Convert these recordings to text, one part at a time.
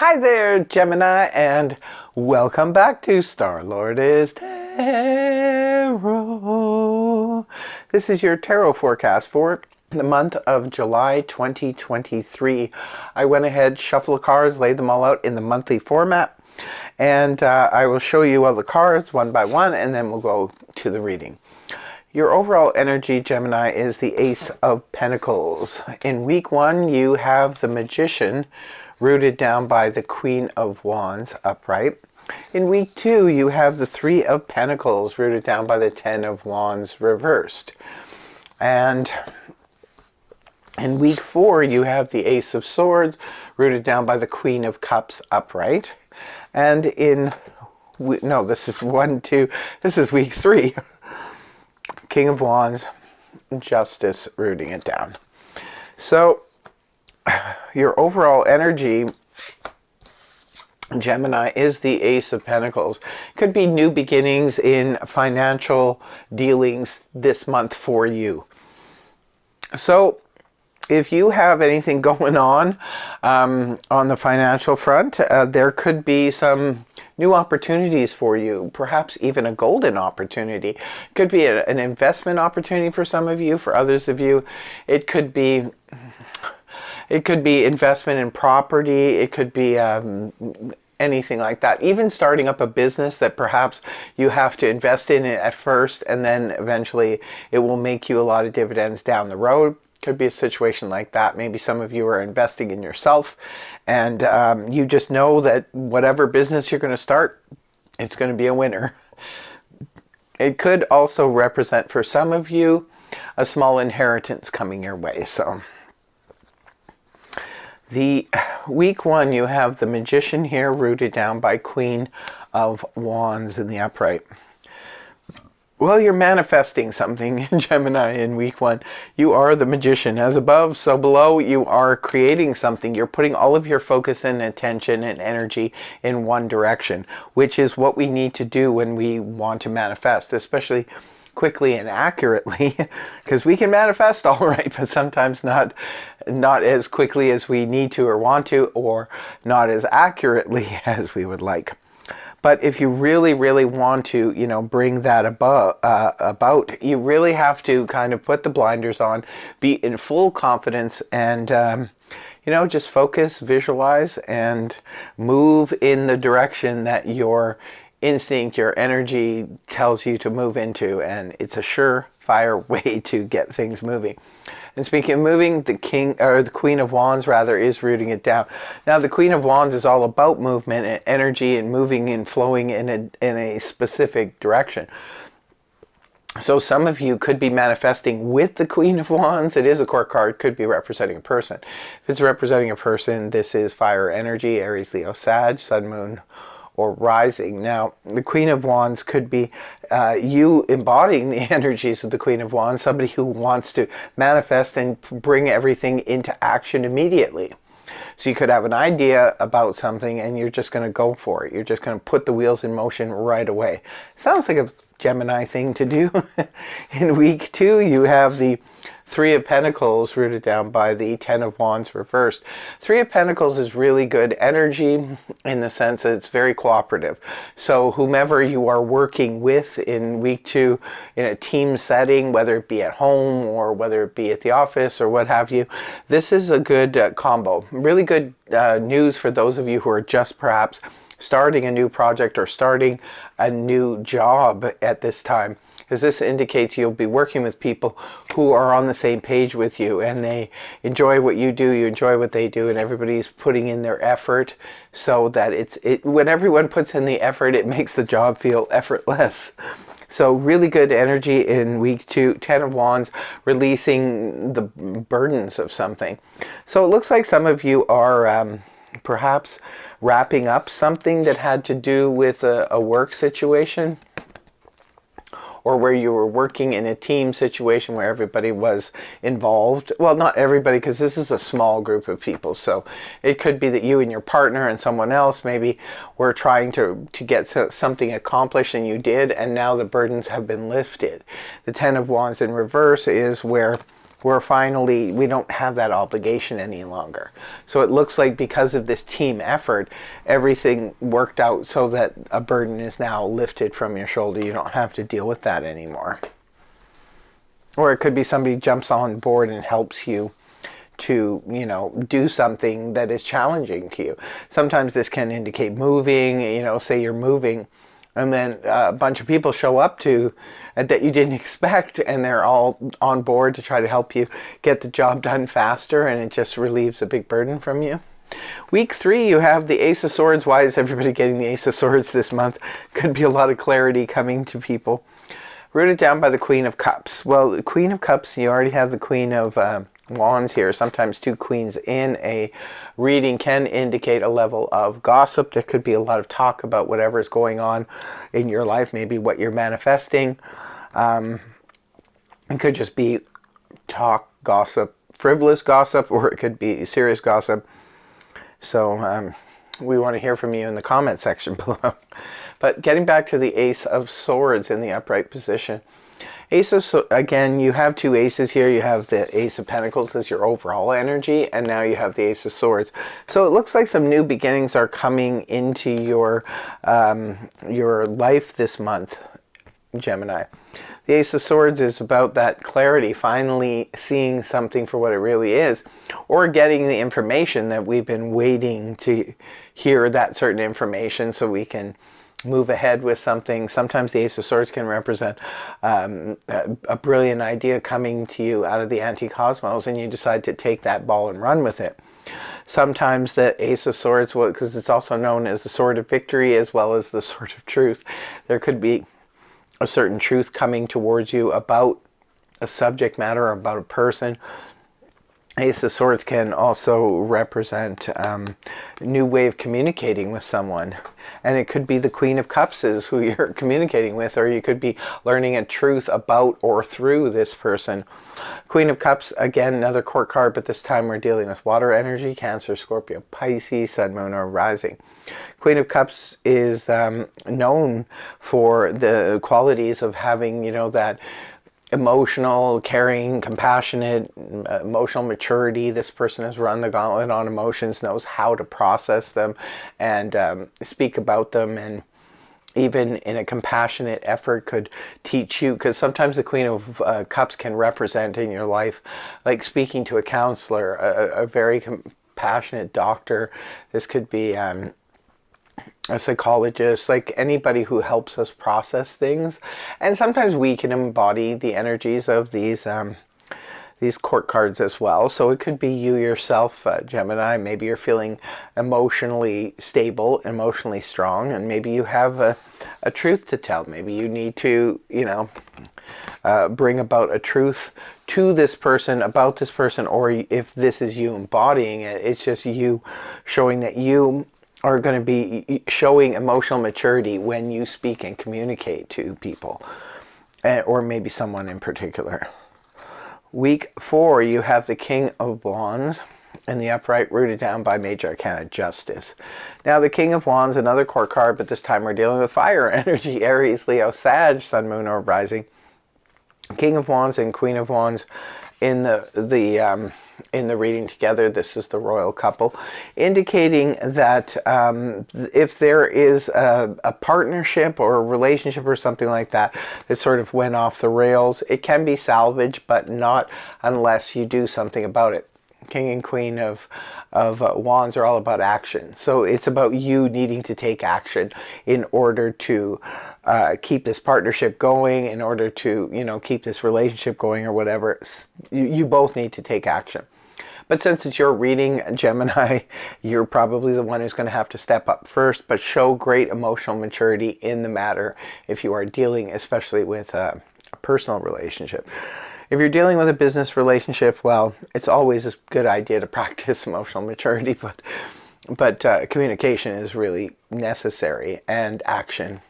Hi there, Gemini, and welcome back to Star-Lord Tarot. This is your tarot forecast for the month of July 2023. I went ahead, shuffled the cards, laid them all out in the monthly format, and I will show you all the cards one by one, and then we'll go to the reading. Your overall energy, Gemini, is the Ace of Pentacles. In week one, you have the Magician, rooted down by the Queen of Wands upright. In week two, you have the Three of Pentacles, rooted down by the Ten of Wands reversed. And in week four, you have the Ace of Swords, rooted down by the Queen of Cups upright. And this is week three. King of Wands, Justice, rooting it down. So, your overall energy, Gemini, is the Ace of Pentacles. Could be new beginnings in financial dealings this month for you. So, if you have anything going on the financial front, there could be some new opportunities for you, perhaps even a golden opportunity. Could be an investment opportunity for some of you. For others of you, it could be investment in property. It could be anything like that. Even starting up a business that perhaps you have to invest in it at first, and then eventually it will make you a lot of dividends down the road. Could be a situation like that. Maybe some of you are investing in yourself, and you just know that whatever business you're going to start, it's going to be a winner. It could also represent, for some of you, a small inheritance coming your way. So, the week one, you have the Magician here, rooted down by Queen of Wands in the upright. Well, you're manifesting something, Gemini, in week one. You are the Magician. As above, so below. You are creating something. You're putting all of your focus and attention and energy in one direction, which is what we need to do when we want to manifest, especially quickly and accurately, because we can manifest all right, but sometimes not as quickly as we need to or want to, or not as accurately as we would like. But if you really, really want to, bring that about, you really have to kind of put the blinders on, be in full confidence, and, just focus, visualize, and move in the direction that your instinct, your energy tells you to move into. And it's a surefire way to get things moving. And speaking of moving, the Queen of Wands, rather, is rooting it down. Now, the Queen of Wands is all about movement and energy and moving and flowing in a specific direction. So some of you could be manifesting with the Queen of Wands. It is a court card, could be representing a person. If it's representing a person, this is fire energy, Aries, Leo, Sag, Sun, Moon, or rising. Now, the Queen of Wands could be you embodying the energies of the Queen of Wands, somebody who wants to manifest and bring everything into action immediately. So you could have an idea about something and you're just going to go for it. You're just going to put the wheels in motion right away. Sounds like a Gemini thing to do. In week two, you have the Three of Pentacles, rooted down by the Ten of Wands reversed. Three of Pentacles is really good energy in the sense that it's very cooperative. So whomever you are working with in week two in a team setting, whether it be at home or whether it be at the office or what have you, this is a good combo. Really good news for those of you who are just perhaps starting a new project or starting a new job at this time, because this indicates you'll be working with people who are on the same page with you and they enjoy what you do, you enjoy what they do, and everybody's putting in their effort, so that when everyone puts in the effort, it makes the job feel effortless. So really good energy in week two. Ten of Wands, releasing the burdens of something. So it looks like some of you are perhaps wrapping up something that had to do with a work situation, or where you were working in a team situation where everybody was involved. Well, not everybody, because this is a small group of people. So it could be that you and your partner and someone else maybe were trying to get something accomplished, and you did, and now the burdens have been lifted. The Ten of Wands in reverse is where we don't have that obligation any longer. So it looks like because of this team effort, everything worked out so that a burden is now lifted from your shoulder. You don't have to deal with that anymore. Or it could be somebody jumps on board and helps you to, do something that is challenging to you. Sometimes this can indicate moving, say you're moving, and then a bunch of people show up that you didn't expect, and they're all on board to try to help you get the job done faster, and it just relieves a big burden from you. Week 3, you have the Ace of Swords. Why is everybody getting the Ace of Swords this month? Could be a lot of clarity coming to people. Rooted down by the Queen of Cups. Well, the Queen of Cups, you already have the Queen of Wands here. Sometimes 2 queens in a reading can indicate a level of gossip. There could be a lot of talk about whatever is going on in your life, maybe what you're manifesting. It could just be talk, gossip, frivolous gossip, or it could be serious gossip. So we want to hear from you in the comment section below. But getting back to the Ace of Swords in the upright position. Again, you have 2 aces here. You have the Ace of Pentacles as your overall energy, and now you have the Ace of Swords. So it looks like some new beginnings are coming into your life this month, Gemini. The Ace of Swords is about that clarity, finally seeing something for what it really is, or getting the information that we've been waiting to hear, that certain information, so we can move ahead with something. Sometimes the Ace of Swords can represent a brilliant idea coming to you out of the anti-cosmos, and you decide to take that ball and run with it. Sometimes the Ace of Swords, because it's also known as the Sword of Victory as well as the Sword of Truth, there could be a certain truth coming towards you about a subject matter or about a person. Ace of Swords can also represent a new way of communicating with someone. And it could be the Queen of Cups is who you're communicating with, or you could be learning a truth about or through this person. Queen of Cups, again, another court card, but this time we're dealing with water energy, Cancer, Scorpio, Pisces, Sun, Moon, or Rising. Queen of Cups is known for the qualities of having, that emotional, caring, compassionate, emotional maturity. This person has run the gauntlet on emotions, knows how to process them and speak about them, and even in a compassionate effort could teach you, because sometimes the Queen of Cups can represent in your life, like speaking to a counselor, a very compassionate doctor. This could be a psychologist, like anybody who helps us process things. And sometimes we can embody the energies of these court cards as well. So it could be you yourself, Gemini. Maybe you're feeling emotionally stable, emotionally strong, and maybe you have a truth to tell. Maybe you need to, bring about a truth to this person, about this person, or if this is you embodying it, it's just you showing that you are going to be showing emotional maturity when you speak and communicate to people, or maybe someone in particular. Week 4, you have the King of Wands in the upright, rooted down by Major Arcana Justice. Now, the King of Wands, another court card, but this time we're dealing with fire energy, Aries, Leo, Sag, Sun, Moon, or Rising. King of Wands and Queen of Wands in the reading together. This is the royal couple, indicating that if there is a partnership or a relationship or something like that that sort of went off the rails, it can be salvaged, but not unless you do something about it. King and Queen of Wands are all about action. So it's about you needing to take action in order to keep this partnership going, in order to, keep this relationship going or whatever. You both need to take action. But since it's your reading, Gemini, you're probably the one who's going to have to step up first, but show great emotional maturity in the matter if you are dealing especially with a personal relationship. If you're dealing with a business relationship, well, it's always a good idea to practice emotional maturity, but communication is really necessary, and action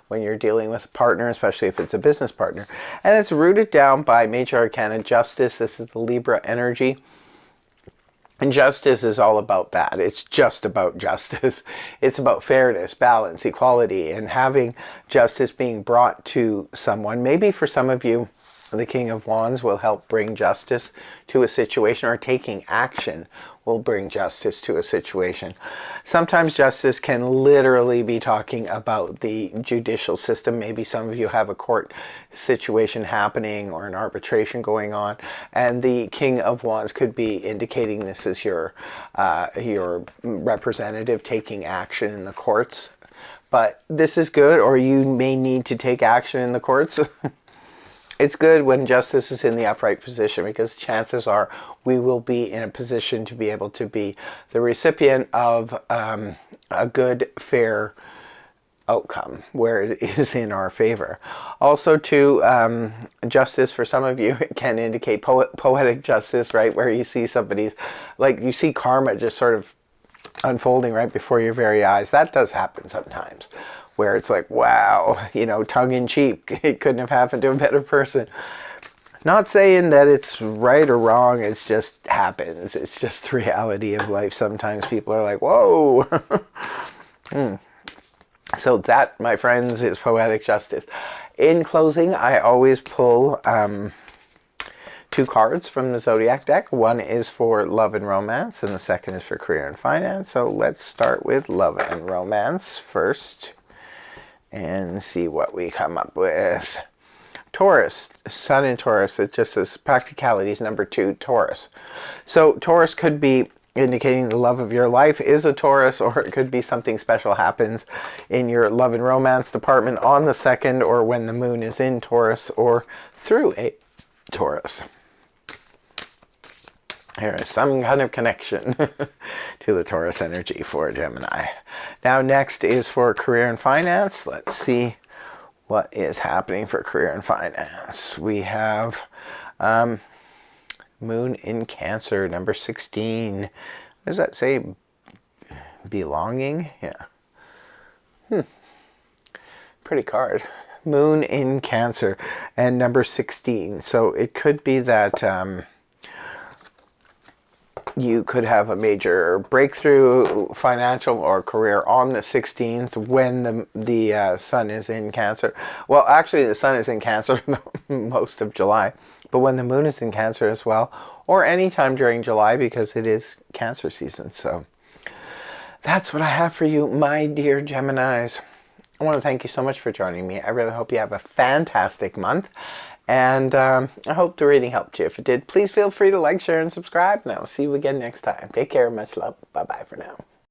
when you're dealing with a partner, especially if it's a business partner. And it's rooted down by Major Arcana Justice. This is the Libra energy. And justice is all about that. It's just about justice. It's about fairness, balance, equality, and having justice being brought to someone. Maybe for some of you, The King of Wands will help bring justice to a situation, or taking action will bring justice to a situation. Sometimes justice can literally be talking about the judicial system. Maybe some of you have a court situation happening or an arbitration going on, and the King of Wands could be indicating this is your representative taking action in the courts. But this is good, or you may need to take action in the courts. It's good when justice is in the upright position, because chances are we will be in a position to be able to be the recipient of a good, fair outcome where it is in our favor. Also, too, justice for some of you can indicate poetic justice, right? Where you see somebody's, like you see karma just sort of unfolding right before your very eyes. That does happen sometimes, where it's like, wow, you know, tongue-in-cheek, it couldn't have happened to a better person. Not saying that it's right or wrong, it just happens. It's just the reality of life. Sometimes people are like, whoa. So that, my friends, is poetic justice. In closing, I always pull 2 cards from the zodiac deck. One is for love and romance, and the second is for career and finance. So let's start with love and romance first and see what we come up with. Taurus, Sun in Taurus, it just says practicalities, number 2, Taurus. So Taurus could be indicating the love of your life is a Taurus, or it could be something special happens in your love and romance department on the 2nd, or when the moon is in Taurus, or through a Taurus. There is some kind of connection to the Taurus energy for Gemini. Now next is for career and finance. Let's see what is happening for career and finance. We have Moon in Cancer, number 16. What does that say? Belonging? Yeah. Pretty card. Moon in Cancer and number 16. So it could be that you could have a major breakthrough, financial or career, on the 16th when the sun is in Cancer. Well, actually the sun is in Cancer most of July, but when the moon is in Cancer as well, or anytime during July, because it is Cancer season. So that's what I have for you, my dear Geminis. I want to thank you so much for joining me. I really hope you have a fantastic month. And I hope the reading helped you. If it did, please feel free to like, share, and subscribe. And I will see you again next time. Take care. Much love. Bye-bye for now.